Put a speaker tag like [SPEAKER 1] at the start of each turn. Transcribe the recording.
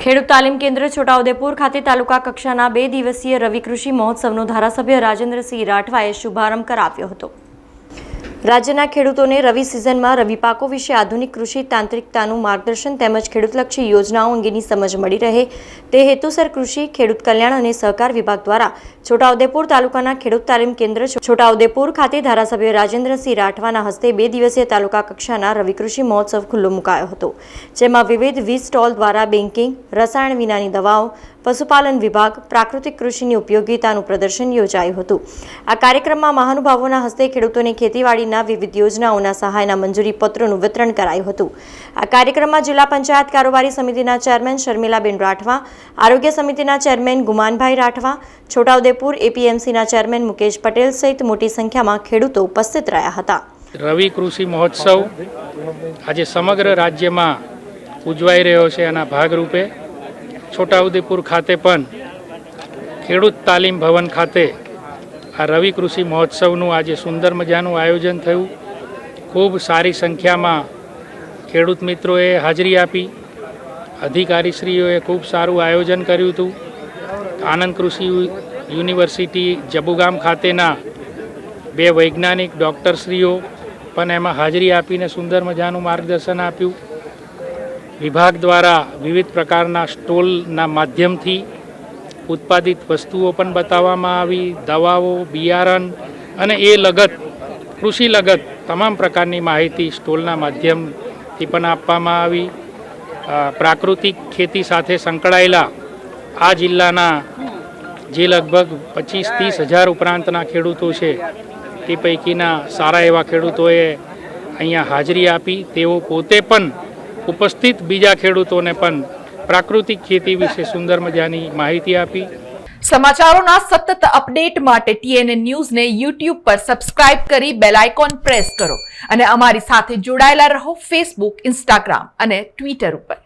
[SPEAKER 1] ખેડૂત તાલીમ કેન્દ્ર છોટાઉદેપુર ખાતે તાલુકા કક્ષાના 2 દિવસીય રવિ કૃષિ મહોત્સવનો ધારાસભ્ય રાજેન્દ્રસિંહ રાઠવાએ શુભારંભ કરાવ્યો હતો। રાજ્યના ખેડૂતોને રવિ સિઝનમાં રવિ પાકો વિશે આધુનિક કૃષિ તાંત્રિકતાનું માર્ગદર્શન તેમજ ખેડૂતલક્ષી યોજનાઓ અંગેની સમજ મળી રહે તે હેતુસર કૃષિ ખેડૂત કલ્યાણ અને સહકાર વિભાગ દ્વારા છોટાઉદેપુર તાલુકાના ખેડૂત તાલીમ કેન્દ્ર છોટાઉદેપુર ખાતે ધારાસભ્ય રાજેન્દ્રસિંહ રાઠવાના હસ્તે 2 દિવસીય તાલુકા કક્ષાના રવિ કૃષિ મહોત્સવ ખુલ્લો મુકાયો હતો, જેમાં વિવિધ 20 સ્ટોલ દ્વારા બેન્કિંગ, રસાયણ વિનાની દવાઓ, પશુપાલન વિભાગ, પ્રાકૃતિક કૃષિની ઉપયોગિતાનું પ્રદર્શન યોજાયું હતું। આ કાર્યક્રમમાં મહાનુભાવોના હસ્તે ખેડૂતોને ખેતીવાડીના વિવિધ યોજનાઓના સહાયના મંજૂરી પત્રોનું વિતરણ કરાયું હતું। આ કાર્યક્રમમાં જિલ્લા પંચાયત કારોબારી સમિતિના ચેરમેન શર્મિલાબેન રાઠવા, આરોગ્ય સમિતિના ચેરમેન ગુમાનભાઈ રાઠવા, છોટાઉદેપુર એપીએમસીના ચેરમેન મુકેશ પટેલ સહિત મોટી સંખ્યામાં ખેડૂતો ઉપસ્થિત રહ્યા હતા।
[SPEAKER 2] રવિ કૃષિ મહોત્સવ આજે સમગ્ર રાજ્યમાં ઉજવાઈ રહ્યો છે। આના ભાગરૂપે છોટાઉદેપુર ખાતે પણ ખેડૂત તાલીમ ભવન ખાતે આ રવિ કૃષિ મહોત્સવનું આજે સુંદર મજાનું આયોજન થયું। ખૂબ સારી સંખ્યામાં ખેડૂત મિત્રોએ હાજરી આપી। અધિકારીશ્રીઓએ ખૂબ સારું આયોજન કર્યું હતું। આનંદ કૃષિ યુનિવર્સિટી જબુગામ ખાતેના 2 વૈજ્ઞાનિક ડૉક્ટરશ્રીઓ પણ એમાં હાજરી આપીને સુંદર મજાનું માર્ગદર્શન આપ્યું। વિભાગ દ્વારા વિવિધ પ્રકારના સ્ટોલના માધ્યમથી ઉત્પાદિત વસ્તુઓ પણ બતાવવામાં આવી, દવાઓ, બિયારણ અને એ લગત કૃષિ લગત તમામ પ્રકારની માહિતી સ્ટોલના માધ્યમથી પણ આપવામાં આવી। પ્રાકૃતિક ખેતી સાથે સંકળાયેલા આ જિલ્લાના જે લગભગ 25-30 હજાર ઉપરાંતના ખેડૂતો છે તે પૈકીના સારા એવા ખેડૂતોએ અહીંયા હાજરી આપી। તેઓ પોતે પણ ઉપસ્થિત બીજા ખેડૂતોને પણ પ્રાકૃતિક ખેતી વિશે સુંદર મજાની માહિતી આપી।
[SPEAKER 3] સમાચારોના સતત અપડેટ માટે TNN ન્યૂઝને YouTube પર સબસ્ક્રાઇબ કરી બેલ આઇકોન પ્રેસ કરો અને અમારી સાથે જોડાયેલા રહો Facebook, Instagram અને Twitter ઉપર।